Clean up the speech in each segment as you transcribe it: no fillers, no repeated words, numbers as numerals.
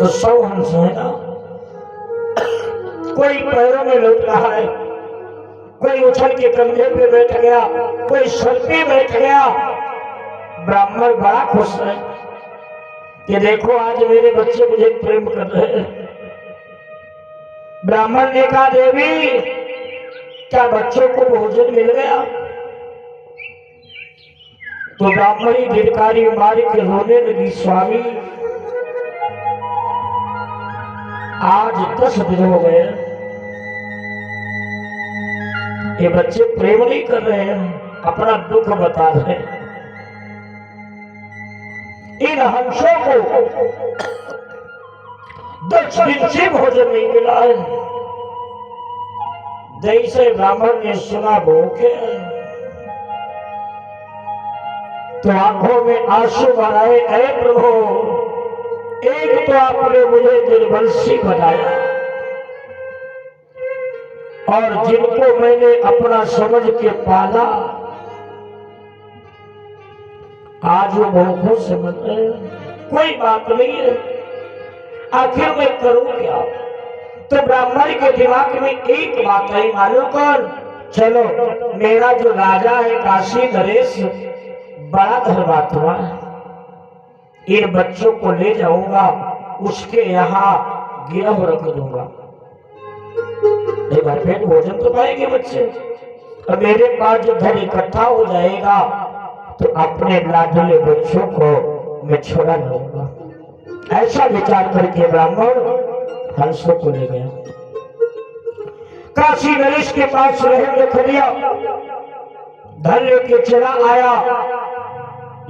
तो 100 हंस है ना, कोई पैरों में लौट रहा है, कोई उछल के कंधे पे बैठ गया, कोई सर पे बैठ गया। ब्राह्मण बड़ा खुश है कि देखो आज मेरे बच्चे मुझे प्रेम कर रहे हैं। ब्राह्मण ने कहा देवी क्या बच्चों को भोजन मिल गया? तो ब्राह्मणी धिरकारी मारी के रोने लगी, स्वामी आज 10 दिन हो गए, ये बच्चे प्रेम नहीं कर रहे हैं, अपना दुख बता रहे हैं। इन हंसों को 10 दिन से भोजन नहीं मिला है। जैसे ब्राह्मण ने सुना भूखे तो आंखों में आंसू भराए, ऐ प्रभु एक तो आपने मुझे निर्वंशी बनाया और जिनको मैंने अपना समझ के पाला आज वो भूखों से मर रहे हैं। कोई बात नहीं है, आखिर मैं करूं क्या? तो ब्राह्मण के दिमाग में एक बात आई, मालूम कौन? चलो मेरा जो राजा है काशी नरेश बड़ा धर्मात्मा है, इन बच्चों को ले जाऊंगा, उसके यहाँ गिरह रख दूंगा, एक बार पेट भोजन तो पाएंगे बच्चे। और मेरे पास जो धन इकट्ठा हो जाएगा तो अपने लाडले बच्चों को मैं छुड़ा लूंगा। ऐसा विचार करके ब्राह्मण हंसों को ले गया, काशी नरेश के पास रहने रख दिया, धन लेके चला आया।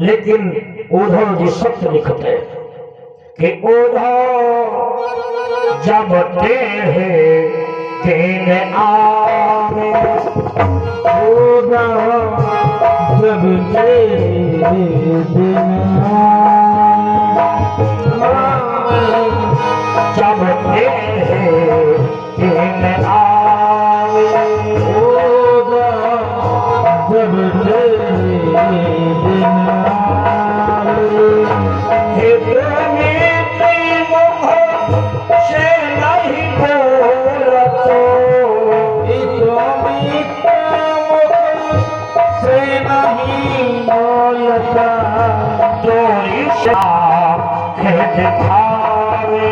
लेकिन उधर जी शब्द लिखते कि उधर जब दिन आवे, उधर जब दिन जब दिन आवे, जब दिन आवे, मुख से नहीं बोलतो, मुख से नहीं बोलता, तो है दिखावे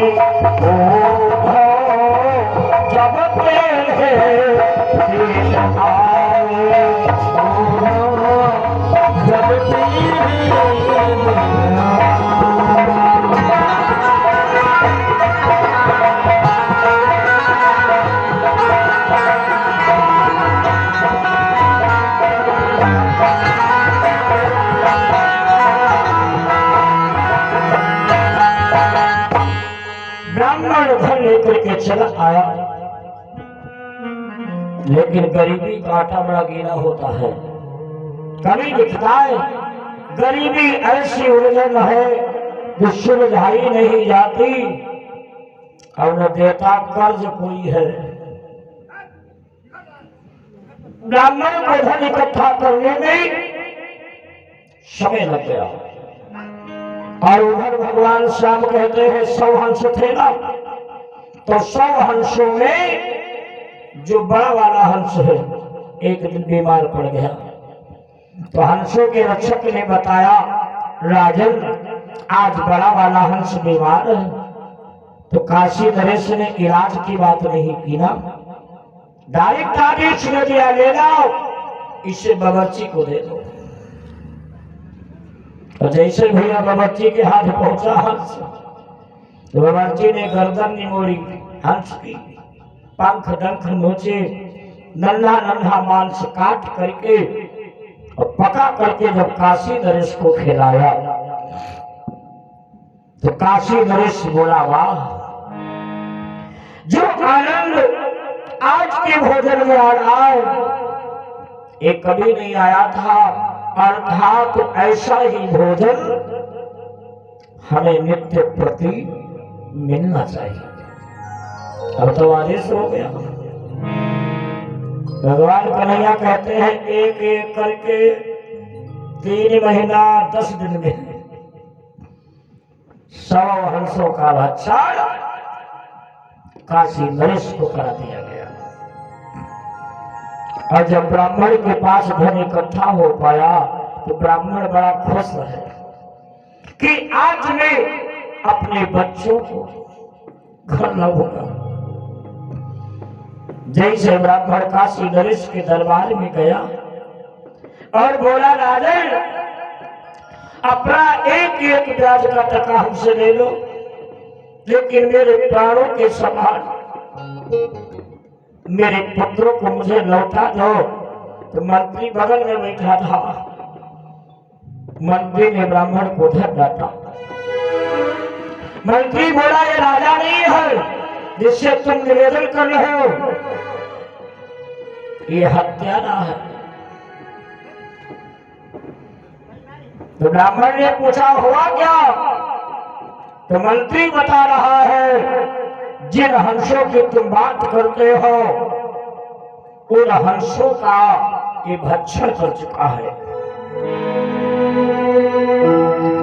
जब दिन आवे, जब ब्राह्मण धन लेकर के चला आया। लेकिन गरीबी का आटा बड़ा गीला होता है। कभी लिखता है गरीबी ऐसी उलझन है जो सुलझाई नहीं जाती और न देता कर्ज कोई है। ब्राह्मण को धन इकट्ठा करने में समय लग गया और उधर भगवान श्याम कहते हैं 100 हंस थे ना, तो 100 हंसों में जो बड़ा वाला हंस है एक दिन बीमार पड़ गया। तो हंसों के रक्षक ने बताया राजन आज बड़ा वाला हंस बीमार है। तो काशी नरेश ने इलाज की बात नहीं की ना, डायरेक्ट आदेश ने दिया ले जाओ इसे बावर्ची को दे दो। तो जैसे भैया बावर्ची के हाथ पहुंचा हंस, तो बावर्ची ने गर्दन निमोड़ी, हंस की पंख डंख नोचे, नन्हा नन्हा मांस काट करके और पका करके जब काशी नरेश को खिलाया तो काशी नरेश बोला वाह, जो आनंद आज के भोजन में आ रहा है ये कभी नहीं आया था। अर्थात तो ऐसा ही भोजन हमें नित्य प्रति मिलना चाहिए। अब तो आदेश हो गया। भगवान कन्हैया कहते हैं एक एक करके 3 महीना 10 दिन में 100 हंसों का भक्षण काशी नरेश को करा दिया गया। और जब ब्राह्मण के पास धन इकट्ठा हो पाया तो ब्राह्मण बड़ा खुश है कि आज मैं अपने बच्चों को घर लाऊंगा। जैसे ब्राह्मण काशी नरेश के दरबार में गया और बोला, राजन अपना एक एक ब्याज का टका हमसे ले लो, लेकिन मेरे प्राणों के समान मेरे पुत्रों को मुझे लौटा दो। तो मंत्री बगल में बैठा था। मंत्री ने ब्राह्मण को धर डांटा। मंत्री बोला, ये राजा नहीं है जिससे तुम निवेदन कर रहे हो, ये हत्यारा है। तो ब्राह्मण ने पूछा, हुआ क्या? तो मंत्री बता रहा है, जिन हंसों की तुम बात करते हो उन हंसों का ये भक्षण कर चुका है।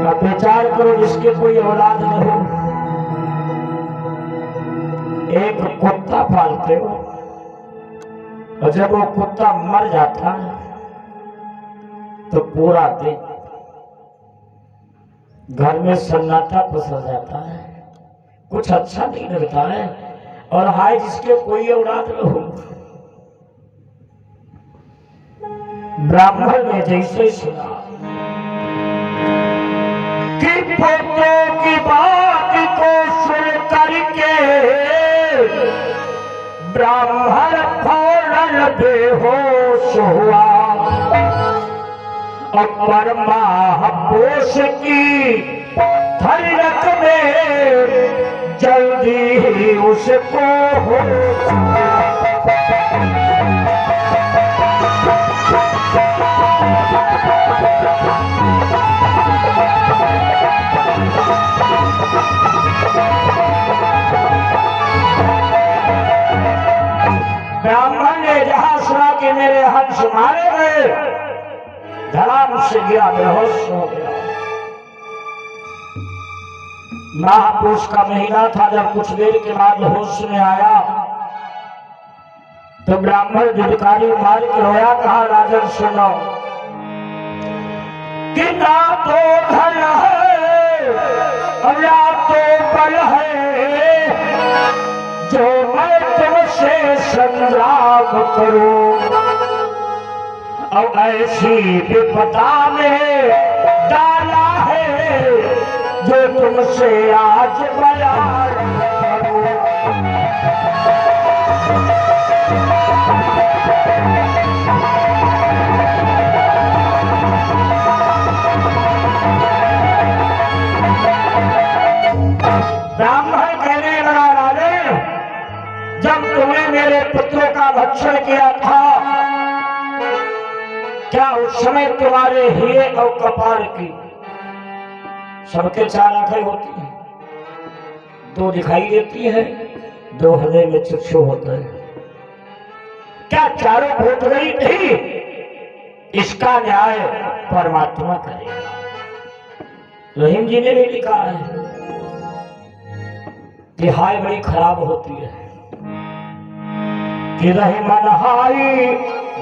अब विचार करो, जिसके कोई औलाद न हो, एक कुत्ता पालते हो और जब वो कुत्ता मर जाता है तो पूरा दिन घर में सन्नाटा पसर जाता है, कुछ अच्छा नहीं लगता है। और हाय जिसके कोई औलाद न हो। ब्राह्मण ने जैसे सुना कि पोतों की बात को सुन करके ब्राह्मण फौरन बेहोश हुआ और परमापोष की धरत में जल्दी ही उसको हो। ब्राह्मण ने जहां सुना कि मेरे हंस मारे गए, धड़ाम से गिरा, बेहोश हो गया। महापुरुष का महीना था। जब कुछ देर के बाद होश में आया तो ब्राह्मण धिकारी मार के रोया, कहा, राजन सुनो कि ना तो धन है और ना तो बल है जो मैं तुमसे संग्राम करूं, और ऐसी विपदा में डाला है जो तुमसे आज बयान करूं। ब्राह्मण कहने लगा, राजन जब तुमने मेरे पुत्रों का भक्षण किया था, क्या उस समय तुम्हारे हीरे और कपाल की सबके 4 आंखें होती हैं? 2 दिखाई देती है, 2 हृदय में चक्षु होता है। क्या चारों फूट गई थी? इसका न्याय परमात्मा करेगा। रहीम जी ने भी लिखा है कि हाय बड़ी खराब होती है कि रहीमन हाई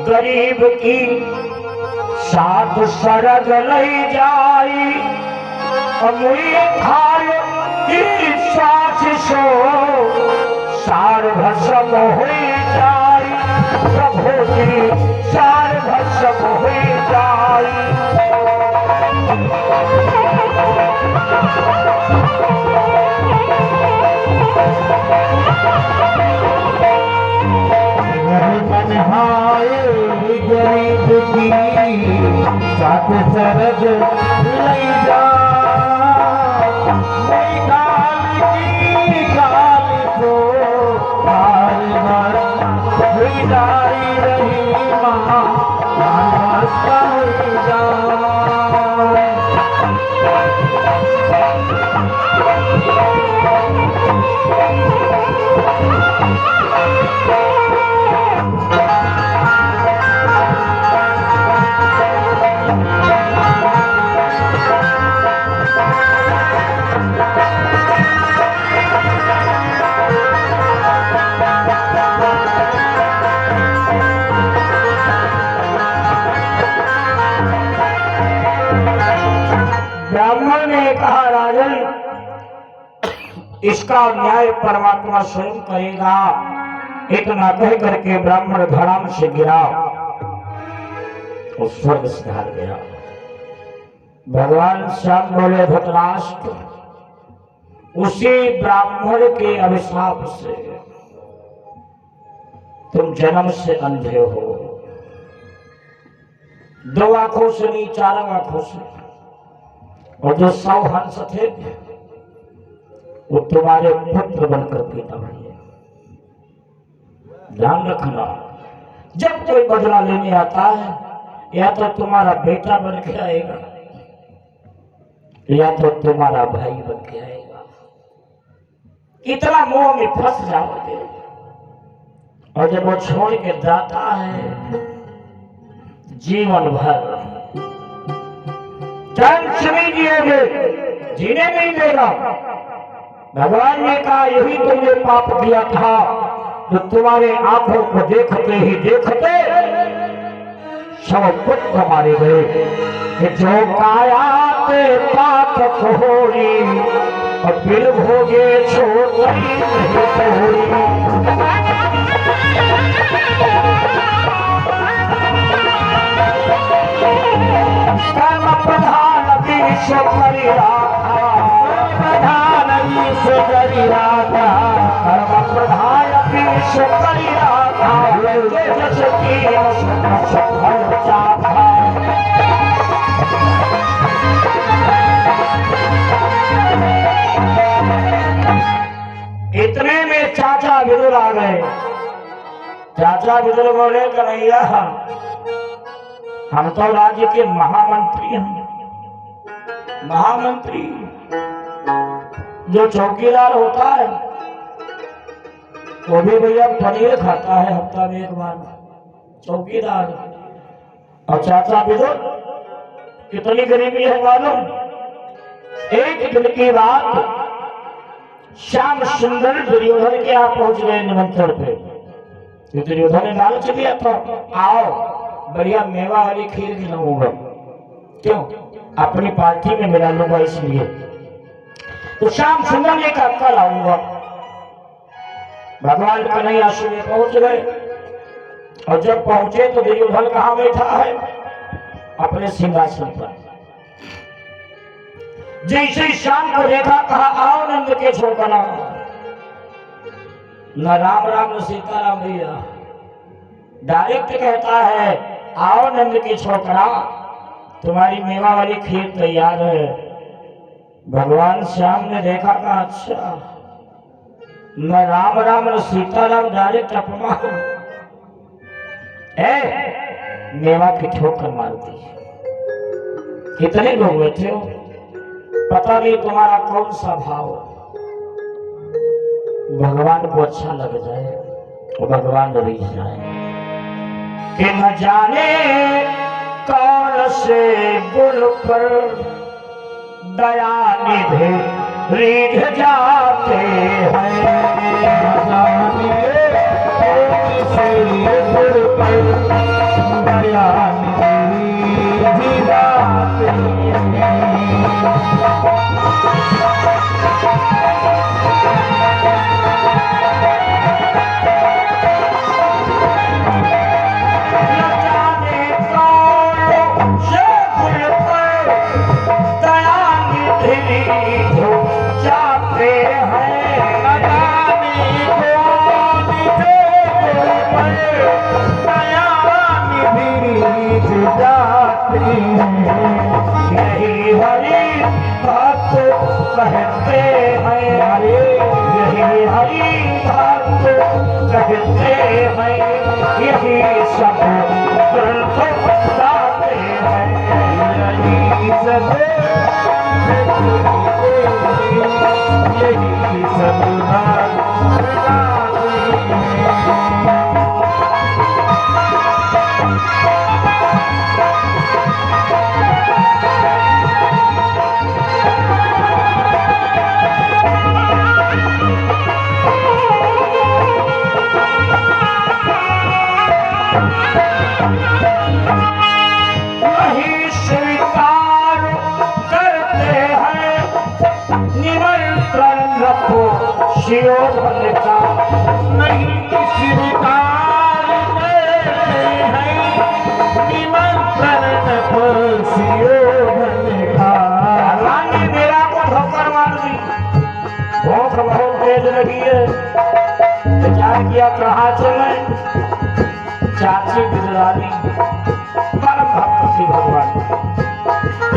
गरीब की साथ सरग लई जाई, अमुई खाल की सास सो सार भस्म हुई जाई, प्रभु जी सार भस्म हुई जाई। गरीब की साथ सरग लई जा, गाल को बार बार हुई जाई रही माँ, हुई जा। ब्राह्मण ने कहा राजन, इसका न्याय परमात्मा स्वयं करेगा। इतना कह करके ब्राह्मण धड़ाम से गिरा और स्वर्ग सिधार गया। भगवान श्याम बोले धृतराष्ट्र, उसी ब्राह्मण के अभिशाप से तुम जन्म से अंधे हो, 2 आंखों से नहीं 4 आंखों से। और जो 100 हंस थे वो तुम्हारे पुत्र बनकर पैदा हुए। ध्यान रखना, जब कोई बदला लेने आता है या तो तुम्हारा बेटा बन के आएगा या तो तुम्हारा भाई बन के आएगा। इतना मोह में फंस जाओगे। और जब वो छोड़ के जाता है जीवन भर चैन से नहीं जियोगे, जीने नहीं देगा। भगवान ने कहा यही तुमने पाप किया था, तो तुम्हारे आंखों को देखते ही देखते 100 पुत्र मारे गए। कि जो काया ते पाप होरी और बिल भोगे छोड़ी कर्म प्रधान विश्व करी राधा, प्रधान विश्व करी राधा, कर्म प्रधान विश्व करी राधा, जस की सफल चाहा। इतने में चाचा विदुर आ गए। चाचा विदुर बोले कन्हैया, हम तो राज्य के महामंत्री हैं। महामंत्री जो चौकीदार होता है वो भी भैया पनीर खाता है हफ्ता में 1 बार, चौकीदार। और चाचा विदुर कितनी गरीबी है मालूम। एक दिन की बात, श्याम सुंदर दुर्योधन के यहाँ पहुंच गए निमंत्रण पे। दुर्योधन ने लालच दिया था, आओ बढ़िया मेवा वाली खीर खिलाऊंगा, क्यों अपनी पार्टी में मिला लूंगा इसलिए। तो श्याम सुंदर ने कहा कल आऊंगा। भगवान कन्हैया सुबह पहुंच गए। और जब पहुंचे तो दुर्योधन कहाँ बैठा है? अपने सिंहासन पर। जैसे ही शाम को देखा, कहा आओ नंद के छोकरा। न राम राम न सीता राम भैया, डायरेक्ट कहता है आओ नंद के छोकरा, तुम्हारी मेवा वाली खीर तैयार है। भगवान श्याम ने देखा, कहा अच्छा, न राम राम न सीता राम, डायरेक्ट अपमान है। मेवा की ठोकर मार दी। कितने लोग बैठे हो, पता नहीं तुम्हारा कौन सा भाव भगवान को अच्छा लग जाए और भगवान रही जाए कि न जाने कौन से गुण पर दया निधे रीझ जाते हैं। न जाने कौन से गुण पर दया निधे रीझ जाते हैं। यही हरि भक्त कहते हैं, यही हरि भक्त कहते हैं, यही सब ग्रंथ बताते हैं, यही सब यही सब नहीं स्वीकार शिरोधन का नहीं स्वीकार है निमंत्रण शिरोधन का। भगवान ने मेरा को ठोकर मार दी, भूख बहुत तेज लगी है। विचार किया कहाँ चले, चाची बिजलानी परम भक्त थी भगवान,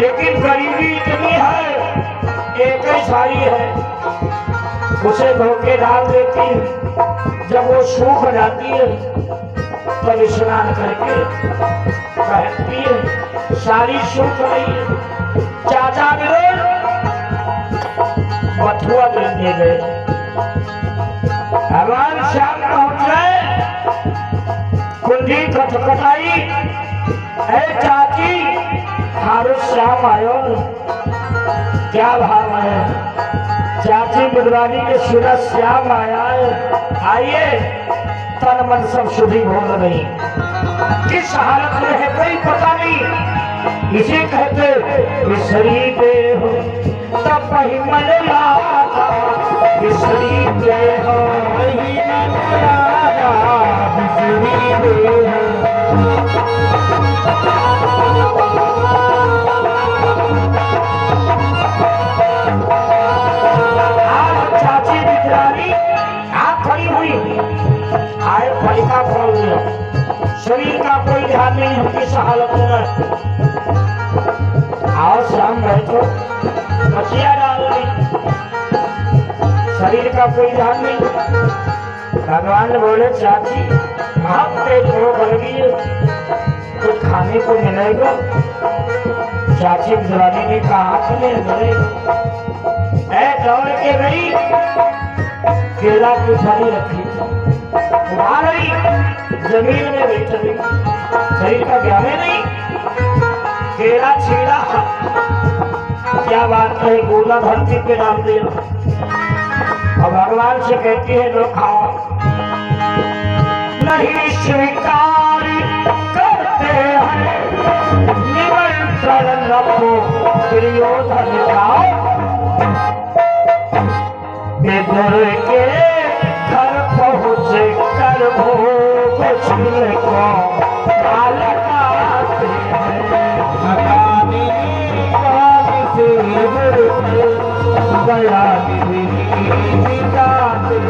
लेकिन गरीबी इतनी है, एक ही साड़ी है, उसे धोके डाल देती है। जब वो सूख जाती है तब स्नान करके पहनती है, साड़ी सूख रही है। चाचा विरोध बथुआ लेने गए, भगवान श्याम पहुंच गए, कुंडी खटखटाई, ऐ चाची हारो श्याम आयो, क्या भाव है? चाची बिदवानी के सुना श्याम आया है, आइए। तन मन सब शुद्धि बोल रही, किस हालत में है कोई पता नहीं, इसे कहते विसरी देह तब वही मन लागा, विसरी देह वही मन लागा, विसरी देह। चाची बिदवानी आप खड़ी हुई, आए फलिका खोल दिया, शरीर का कोई ध्यान नहीं हम किस हालत में। आओ शाम बैठो, मछिया डाल दी, शरीर का कोई ध्यान नहीं। भगवान बोले चाची बहुत तेज भूख लगी है, कुछ खाने को मिलेगा? चाची बिजवानी ने कहा कि नहीं मिलेगा। दौड़ के गई, केला की फली रखी उठा रही, जमीन में बैठ गई, शरीर का ज्ञान नहीं, केला छीड़ा, क्या बात है, गोला धरती पे डाल दिया और भगवान से कहती है लो खाओ, नहीं स्वीकार करते हैं निमंत्रण रखो दुर्योधन का, विदुर के घर पहुँचे कर भोग को काल खाते हैं, मकानी काल से गया जाते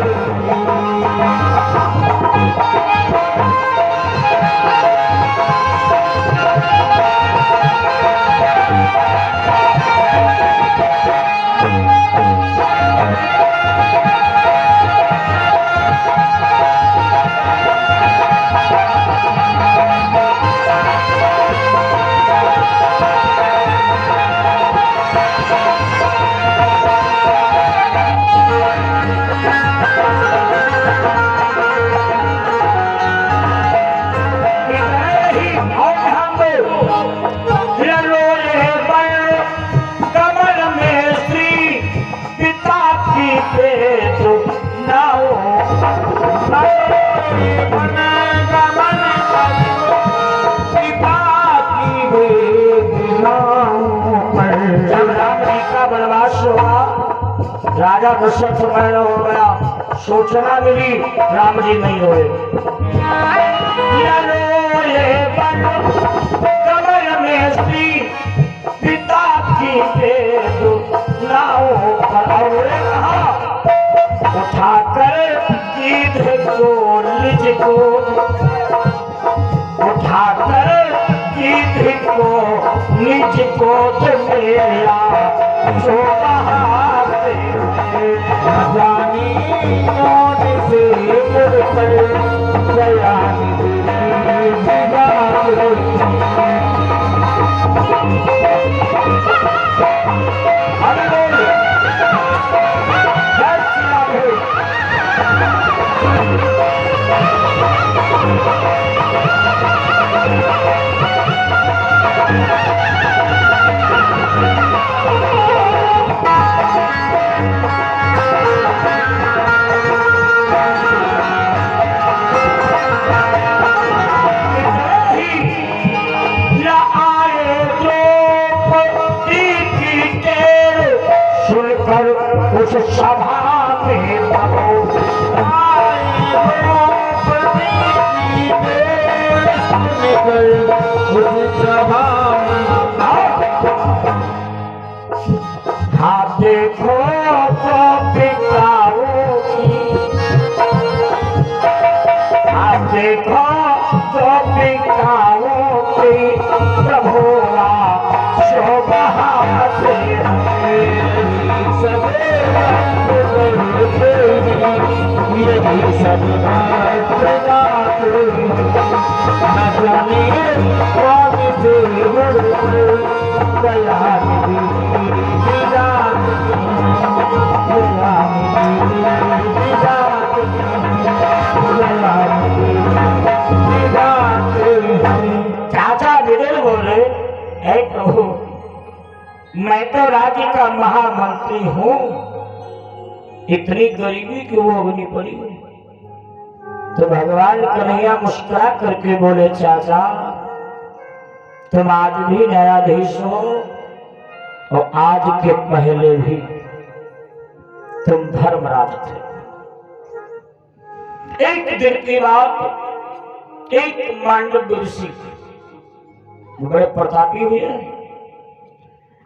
राजा दशरथ मरण हो गया, सूचना मिली राम जी नहीं हुए। कमल में श्री पिता की उठाकर गीध को निज को, उठाकर गीध को निज को मेरा जानी से मुड़ पर गया उस सभा पे प्रभु हाँ देखो तो पिताओं की हाँ देखो तो पिताओं की प्रभुआ शोभा से यही सब न जाने कौन से दया चाचा विदल बोले, हे प्रभु मैं तो राज्य का महामंत्री हूँ, इतनी गरीबी क्यों होनी पड़ी? तो भगवान कन्हैया मुस्कुरा करके बोले, चाचा तुम आज भी न्यायाधीश हो और आज के पहले भी तुम धर्मराज थे। एक दिन की बात, एक मांडव ऋषि बड़े प्रतापी हुए,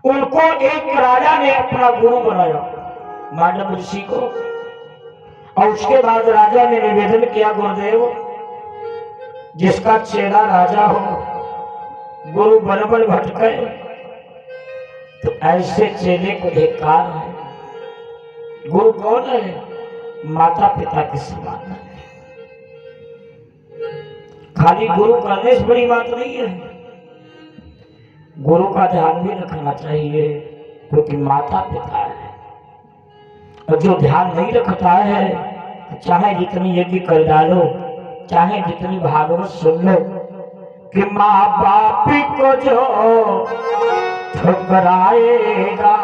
उनको एक राजा ने अपना गुरु बनाया, मांडव ऋषि को। और उसके बाद राजा ने निवेदन किया, गुरुदेव जिसका चेला राजा हो, गुरु बन बन भटके, तो ऐसे चेले को धिक्कार है। गुरु कौन है? माता पिता के समान है। खाली गुरु करने से बड़ी बात नहीं है, गुरु का ध्यान भी रखना चाहिए, क्योंकि माता पिता है। और जो ध्यान नहीं रखता है, चाहे जितनी यज्ञ कर डालो, चाहे जितनी भागवत सुन लो, कि माँ बाप को जो ठुकराएगा,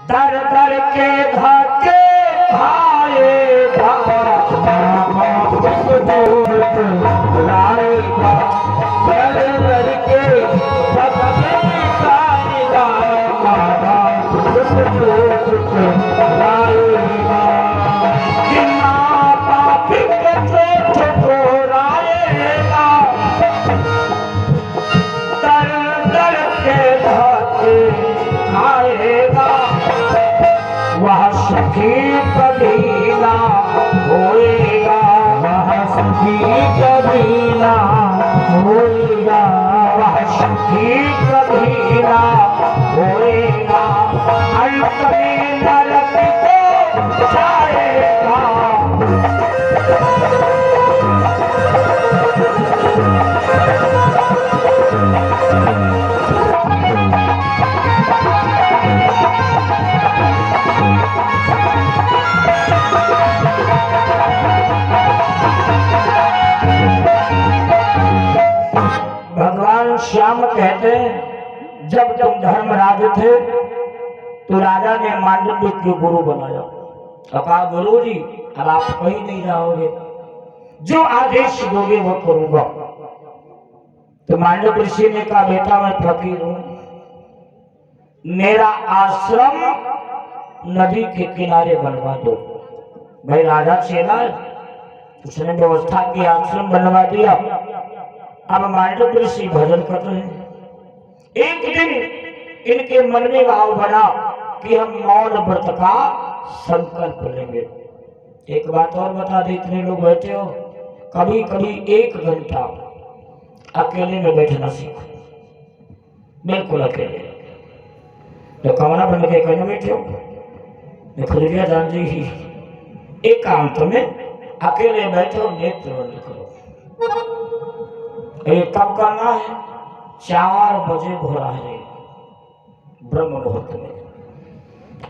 दर दर के धक्के खाएगा, वह सुखी कभी ना होएगा, वह सुखी कभी ना होएगा, वह सुखी कभी ना होएगा, अंत में नरक को जाएगा। भगवान श्याम कहते हैं, जब तुम धर्मराज थे तो राजा ने मांडव्य को गुरु बनाया। अब कहा, गुरु जी अब आप कहीं नहीं जाओगे, जो आदेश दोगे वो करूंगा। तो मांडव ऋषि ने कहा, बेटा मैं फकीर हूं, मेरा आश्रम नदी के किनारे बनवा दो। भाई राजा चेला है, उसने व्यवस्था की, आश्रम बनवा दिया। अब मांडव ऋषि भजन कर रहे हैं। एक दिन इनके मन में भाव बना कि हम मौन व्रत का संकल्प लेंगे। एक बात और बता दे, इतने लोग बैठे हो, कभी कभी 1 घंटा अकेले में बैठना सीखो, बिल्कुल अकेले। तो कमरा बन के कहने बैठे हो, खुलिया जान जी ही एकांत में अकेले बैठो, नेत्र बंद करो। ये कब करना है? 4 बजे भोरा है, ब्रह्म मुहूर्त में।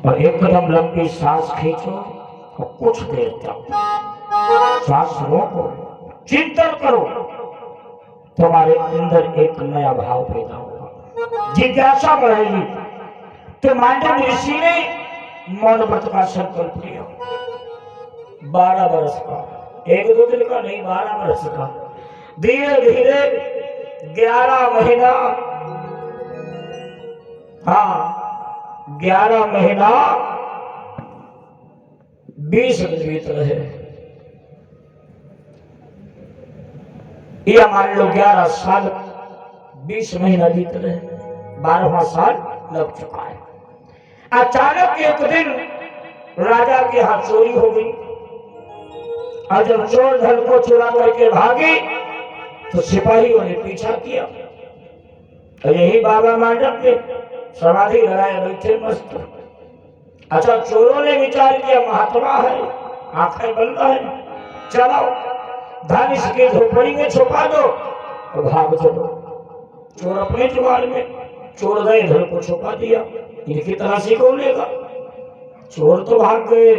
और एकदम लंबी सांस खींचो और कुछ देर तक सांस रोको, चिंतन करो, तुम्हारे अंदर एक नया भाव पैदा होगा, जिज्ञासा बढ़ेगी। तो मांडव ऋषि ने मौन व्रत का संकल्प लिया। 12 वर्ष का, 1-2 दिन का नहीं, 12 वर्ष का। धीरे धीरे 11 महीना, हाँ 11 महीना 20 दिन बीत रहे, या मान लो 11 साल 20 महीना बीत रहे, 12वां साल लग चुका है। अचानक एक दिन राजा के हाथ चोरी हो गई, और जब चोर धन को चुरा करके भागी तो सिपाहियों ने पीछा किया। और यही बाबा मंडप के समाधि लगाए बैठे मस्त। अच्छा, चोरों ने विचार किया महात्मा है, आंखें बंद है, चलो धन इसके झोपड़ी में छुपा दो और भाग चलो। चोर अपने जुगाड़ में, चोर गए धन को छुपा दिया, इनकी तलाशी कौन लेगा? चोर तो भाग गए,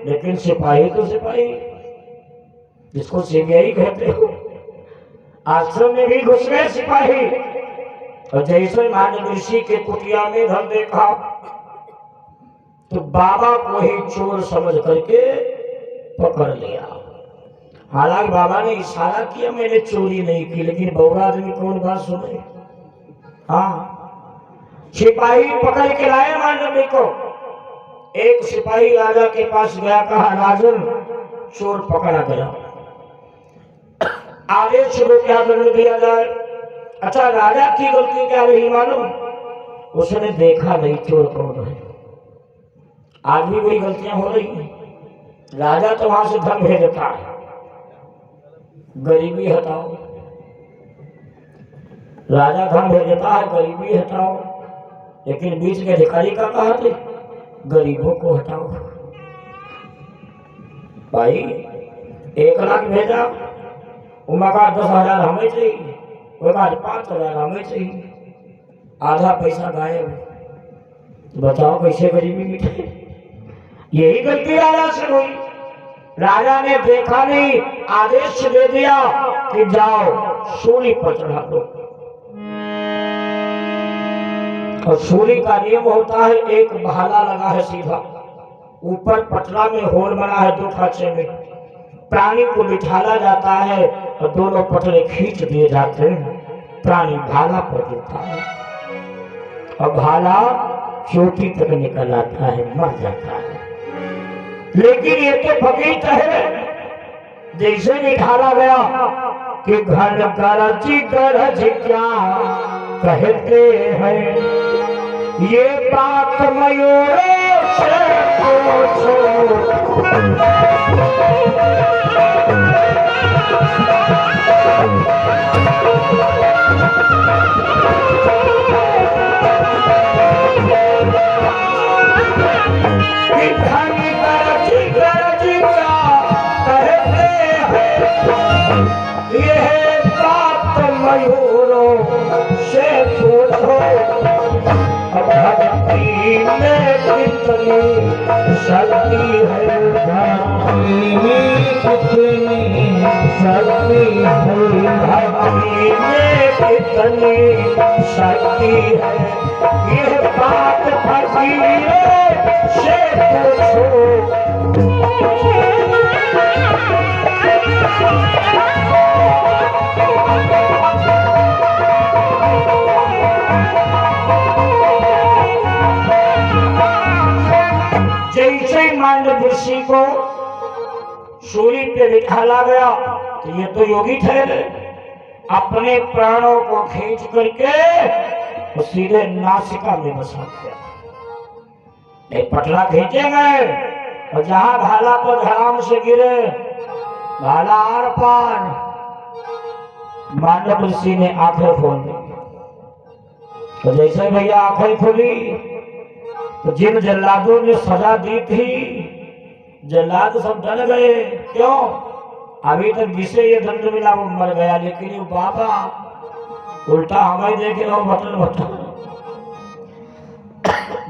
लेकिन सिपाही तो सिपाही, जिसको सीबीआई कहते हो, आश्रम में भी घुस गए सिपाही। और जैसे मानव ऋषि के कुटिया में धन देखा तो बाबा को ही चोर समझ करके पकड़ लिया। हालांकि बाबा ने इशारा किया मैंने चोरी नहीं की, लेकिन बौरा आदमी कौन बात सुने। हाँ, सिपाही पकड़ के लाए मानव को। एक सिपाही राजा के पास गया, कहा राजन चोर पकड़ा गया, आदेश शुरू क्या दंड दिया जाए? अच्छा, राजा की गलती क्या रही मालूम? उसने देखा नहीं चोर कौन है। आज भी वही गलतियां हो रही हैं। राजा तो वहां से धन भेजता है, गरीबी हटाओ। राजा धन भेजता है, गरीबी हटाओ, लेकिन बीच के अधिकारी का कहा थे गरीबों को हटाओ। भाई 1 लाख भेजा, उमा का 10,000 हमें चाहिए, वो कहा 5,000 हमें चाहिए, आधा पैसा गायब। बताओ कैसे गरीबी मिटे? यही गलती राजा से हुई। राजा ने देखा नहीं, आदेश दे दिया कि जाओ सूली पर चढ़ा दो। और सूली का नियम होता है, एक भाला लगा है सीधा, ऊपर पटरा में होल बना है 2 खांचे में, प्राणी को बिठाला जाता है और दोनों पटरे खींच दिए जाते हैं, प्राणी भाला पर गिरता है और भाला चोटी तक निकल आता है, मर जाता है। लेकिन ये तो फकीर है, जैसे बिठाला गया कि घर गरजी गरज क्या कहते हैं, ये बात मयूरों से पूछो। ये बात मयूरों से पूछो, भक्ति में कितनी शक्ति है, भक्ति में कितनी शक्ति है, भक्ति में कितनी शक्ति है, ये बात फकीरों से पूछो। जैसे ही मानव ऋषि को सूली पे बिठाला गया तो ये तो योगी ठहरे, अपने प्राणों को खींच करके तो सीधे नासिका में बसा दिया। एक पटरा खींचेंगे और जहां भाला पर धड़ाम से गिरे, भाला आर पार। मानव ऋषि ने आंखें खोल दी, तो जैसे भैया आंखें खुली तो जिन जल्लादों ने सजा दी थी, जल्लाद सब डर गए। क्यों? अभी तक जिसे ये दंड मिला वो मर गया, लेकिन ये बाबा उल्टा हमें देखे वो बटन बटन।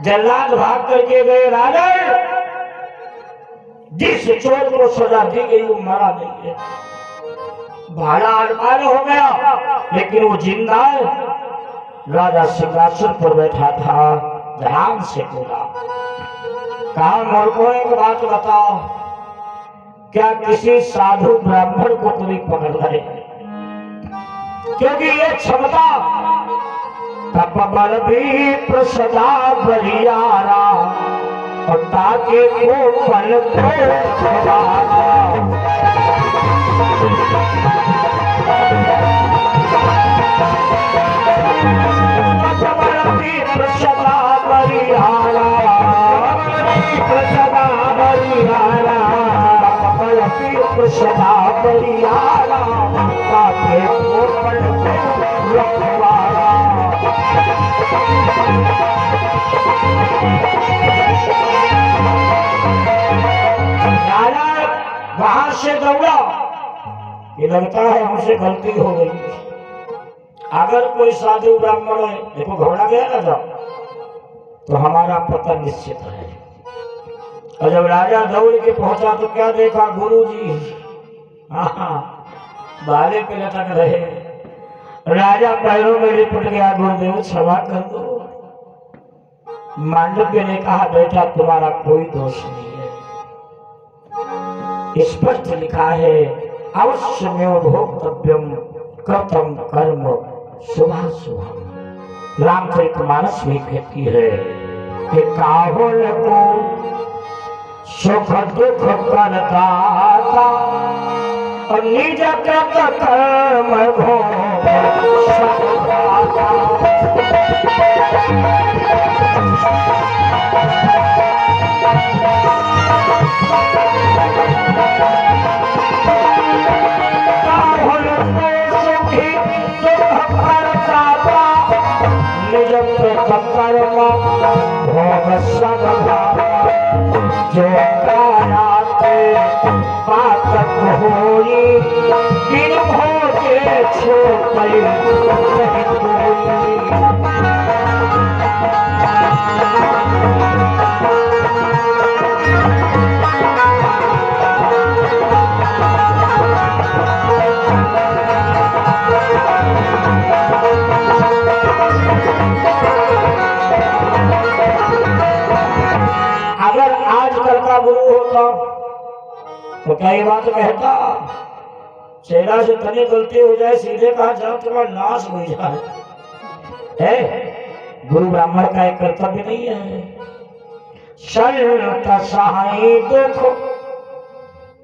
जल्लाद भाग करके गए, राजा जिस चोर को सजा दी गई वो मरा नहीं है, भाला अरमान हो गया, लेकिन वो जिंदा है। राजा सिंहासन पर बैठा था, ध्यान से बोला, कहा मोर को एक बात बताओ, क्या किसी साधु ब्राह्मण को कोई पकड़ ले? क्योंकि ये क्षमता तप बल भी प्रसदा बलियारा, और ताके को पल को छुपाना। सदा बलिहारा सदा बलिहारा सदा बलिहारा ताके को पल को रखवारा। वहां से दौड़ा, ये लगता है हमसे गलती हो गई। अगर कोई साधु ब्राह्मण है, देखो घबरा गया ना जब, तो हमारा पतन निश्चित है। और जब राजा दौड़ के पहुंचा तो क्या देखा, गुरु जी बाले पे लटक रहे। राजा पैरों में लिपट गया, गुरुदेव क्षमा कर दो। मांडव्य ने कहा, बेटा तुम्हारा कोई दोष नहीं है, स्पष्ट लिखा है अवश्यमेव भोक्तव्यम कृतं कर्म शुभाशुभम्। रामचरितमानस में कहती है कि काहुल को सुख दुख करता था और निज कृत कर्म भोग सब भाता। निज कृत कर्म भोग सब भाता। जो कायाते पातक होई बिन भोगे छोड़ई नहीं कोई। अगर आजकल का गुरु होता तो क्या ये बात कहता, चेहरा से तनी गलती हो जाए सीधे कहा जाओ तुम्हारा नाश हो जाए। है गुरु ब्राह्मण का एक कर्तव्य नहीं है। शरण सहाय दुख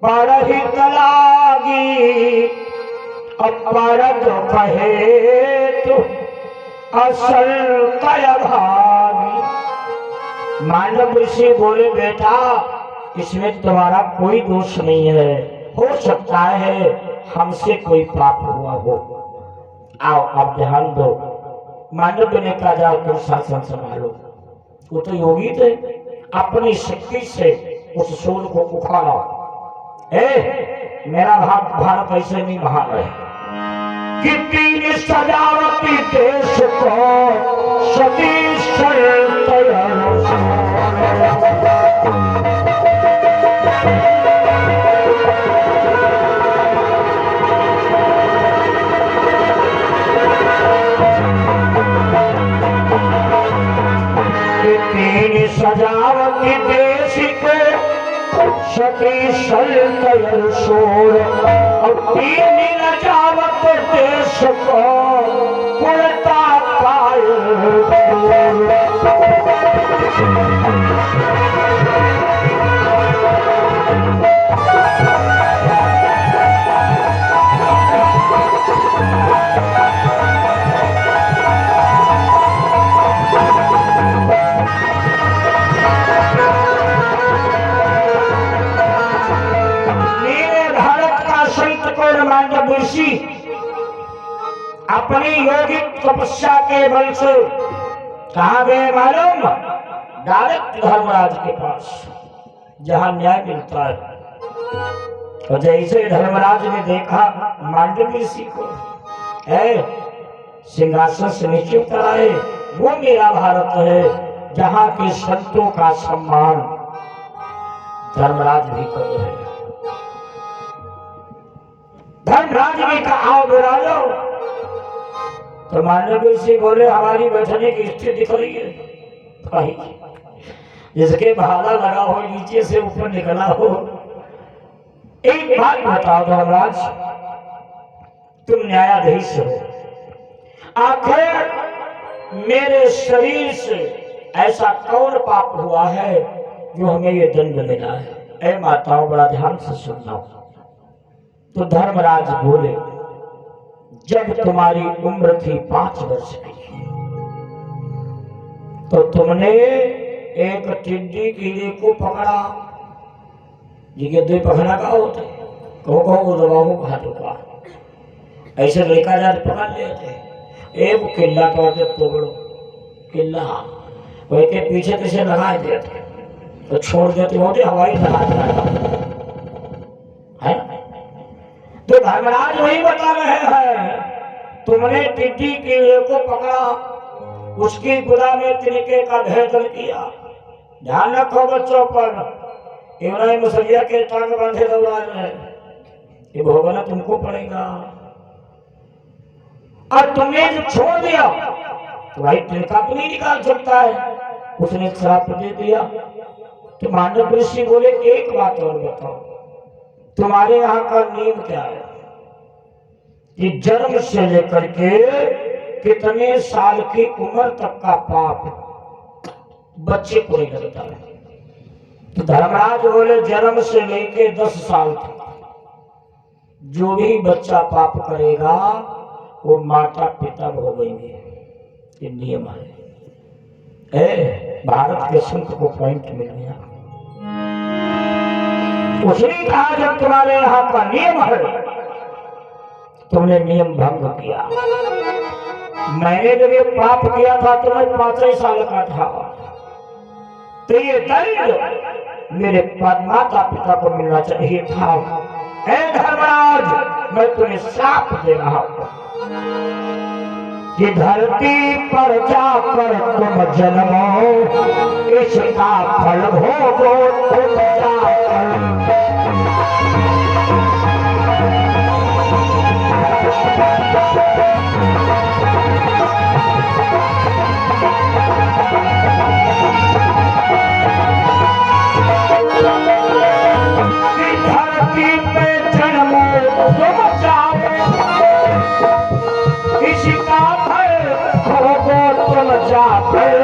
परहित लागी, अपर दुख हेतु असल कय भागी। मांडव ऋषि बोले, बेटा इसमें तुम्हारा कोई दोष नहीं है, हो सकता है हमसे कोई पाप हुआ हो। आओ अब ध्यान दो। मांडव ने कहा, जाओ तुम शासन संभालो। वो तो योगी थे, अपनी शक्ति से उस सूर को उखाड़ा। मेरा भारत ऐसे नहीं महान है कि तीन सजावती देश को सती तीन सजावती देश को सती सल्तनत सोर और तीन नजावत देश को कुलता ऋषि अपनी योगिक तपस्या के बल से कहां गए मालूम, डायरेक्ट धर्मराज के पास जहां न्याय मिलता है। तो जैसे धर्मराज ने देखा मांडव ऋषि को सिंहासन से नीचे उतराए, वो मेरा भारत है जहां के संतों का सम्मान धर्मराज भी कर रहे हैं। धर्मराज ने कहा, आओ विराजो। तो मांडव ऋषि बोले, हमारी बैठने की स्थिति दिख रही है भाई, जिसके भाला लगा हो नीचे से ऊपर निकला हो। एक बात बताओ धर्मराज, तुम न्यायाधीश हो, आखिर मेरे शरीर से ऐसा कौन पाप हुआ है जो हमें ये दंड मिला है, ऐ माताओं बड़ा ध्यान से सुनना। तो धर्मराज बोले, जब तुम्हारी उम्र थी 5 वर्ष की, तो तुमने एक टिड्डी कीड़े को पकड़ा। जिनके 2 पकड़ा का होता है, कहो वो दबाओ हाथों का, ऐसे लेकर जाते पकड़ लेते। एक किला कहते तोड़ो, किला वही के पीछे पीछे लगा देते, तो छोड़ देते होते हवाई जहाज है। तो धर्मराज वही बता रहे हैं, तुमने टिड्डी कीड़े को पकड़ा, उसकी गुदा में तिनके का भेदन किया। ध्यान रखो बच्चों पर, इब्राहिम मुसलिया के टांग बांधे दौड़ा रहे, ये भोगना तुमको पड़ेगा। और तुमने जो छोड़ दिया तो भाई तिनका तो नहीं निकाल सकता है, उसने श्राप दे दिया। तो मांडव ऋषि बोले, एक बात और बताओ, तुम्हारे यहाँ का नियम क्या है कि जन्म से लेकर के कितने साल की उम्र तक का पाप बच्चे को नहीं लगता है? तो धर्मराज बोले, जन्म से लेके 10 साल तक जो भी बच्चा पाप करेगा वो माता पिता भोगेंगे, ये नियम है। भारत के संत को पॉइंट मिल गया। उसने कहा, जब तुम्हारे यहाँ का नियम है, तुमने नियम भंग किया। मैंने जब ये पाप किया था तो मैं 5 साल का था, तो ये दंड मेरे माता पिता को मिलना चाहिए था। हे धर्मराज, मैं तुम्हें श्राप दे रहा हूं कि धरती पर जाकर तुम जन्मो, इसका फल भोगो तुम जाकर। धरती पे जन्मो तुम जाओ, इसका फल भोगो तुम जाकर।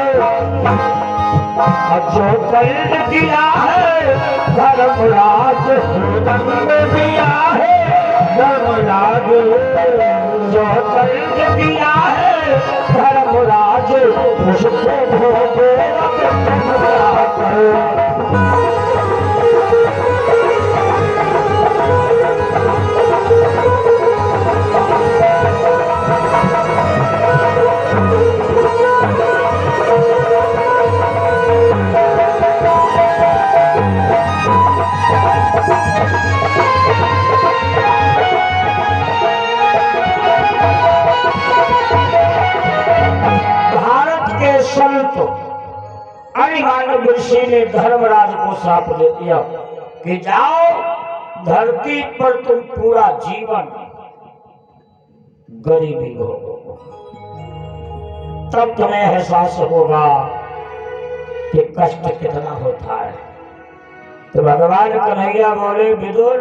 जो दंड दिया है धर्मराज, दंड दिया है धर्मराज, जो दंड दिया है धर्मराज, उसको भोगो तुम जाकर। मानव ऋषि ने धर्मराज को श्राप दे दिया कि जाओ, धरती पर तुम पूरा जीवन गरीबी भोगो, तब तुम्हें एहसास होगा कि कष्ट कितना होता है। तो भगवान कन्हैया बोले, विदुर,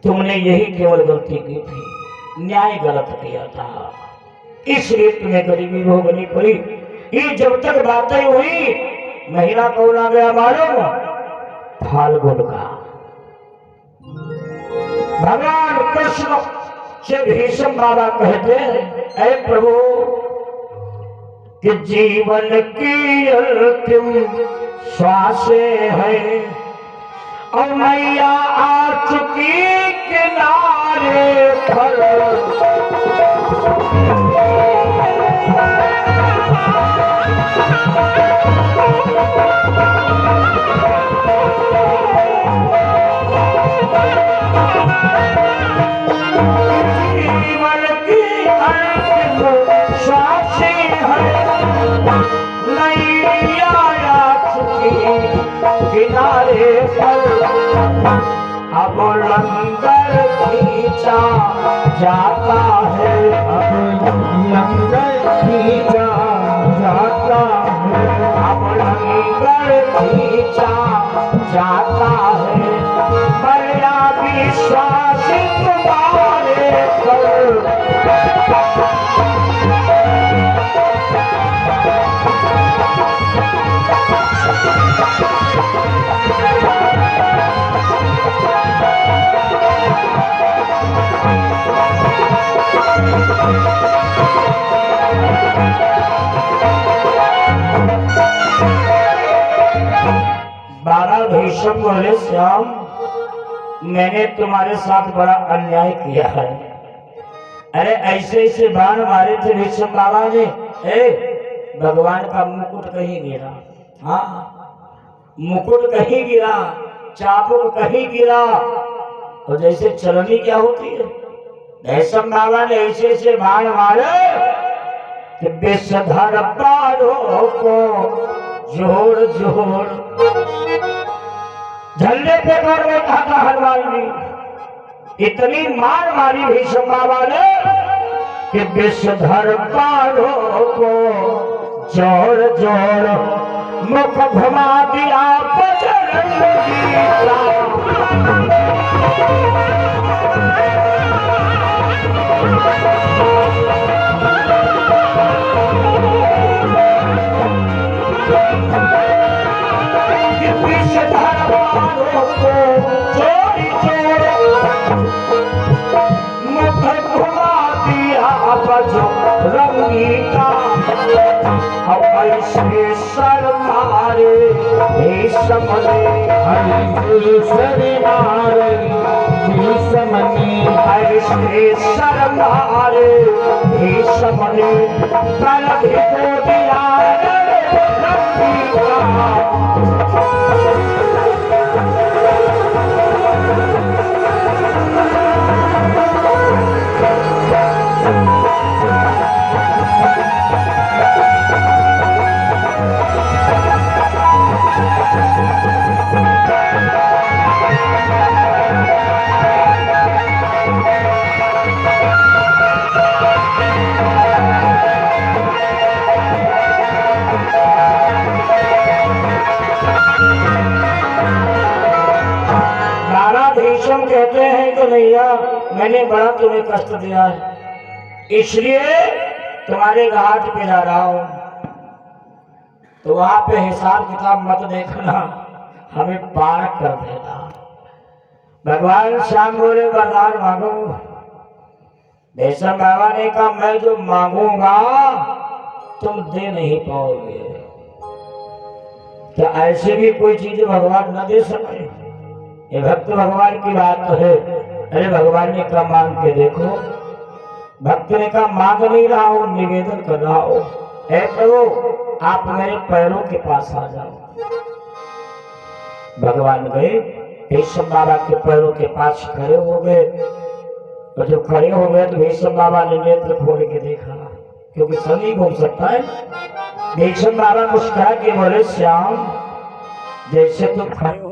तुमने यही केवल गलती की थी, न्याय गलत किया था, इसलिए तुम्हें गरीबी भोगनी पड़ी। ये जब तक बातें हुई, महीना कौन आ गया मालूम? फाल्गुन का। भगवान कृष्ण से भीष्म बाबा कहते हैं, ऐ प्रभु, कि जीवन की अंतिम श्वासें है और मैया आ चुकी किनारे पर। किनारे पर अब लंगर खींचा जाता है, अब लंगर खींचा जाता है, अब लंगर खींचा जाता है। बड़ा विश्वास तुम्हारे पर। बारह भीष्म बोले श्याम, मैंने तुम्हारे साथ बड़ा अन्याय किया है। अरे ऐसे ऐसे बाण मारे थे भीष्म बाबा ने, भगवान का मुकुट कहीं गिरा, हाँ मुकुट कहीं गिरा, चाबुक कहीं गिरा। और जैसे चलनी क्या होती है, भीष्म बाबा ने ऐसे ऐसे बाण मारे कि विषधर बाणों को जोड़ जोड़ झंडे पे कर बैठा था हनुमान जी। इतनी मार मारी भीष्म बाबा ने कि विषधर बाणों को जोड़ जोड़ मुख घुमा दिया बजरंगी का। अब ऐसे सर मारे भीष्म ने, ऐसे सर मारे भीष्म ने, ऐसे सर मारे भीष्म ने, तन भिगो दिया रणभूमि का। भीष्म कहते हैं कि भैया मैंने बड़ा तुम्हें कष्ट दिया है, इसलिए तुम्हारे घाट पे जा रहा हूं, तो वहां पे हिसाब किताब मत देखना, हमें पार कर देना। भगवान श्याम बोले वरदान मांगो। भीष्म बाबा ने कहा मैं जो मांगूंगा तुम दे नहीं पाओगे। क्या ऐसी भी कोई चीज भगवान न दे सके? ये भक्त भगवान की बात तो है। अरे भगवान ने कहा मांग के देखो। भक्त ने कहा मांग नहीं रहा हूं, निवेदन कर रहा हूं। हे प्रभु आप मेरे पैरों के पास आ जाओ। भगवान गए, भीष्म बाबा के पैरों के पास खड़े हो गए। तो जब खड़े हो गए तो भीष्म बाबा ने नेत्र खोल के देखा, क्योंकि सभी घूम सकता है। भीष्म बाबा मुस्कुरा के बोले श्याम जैसे तुम खड़े हो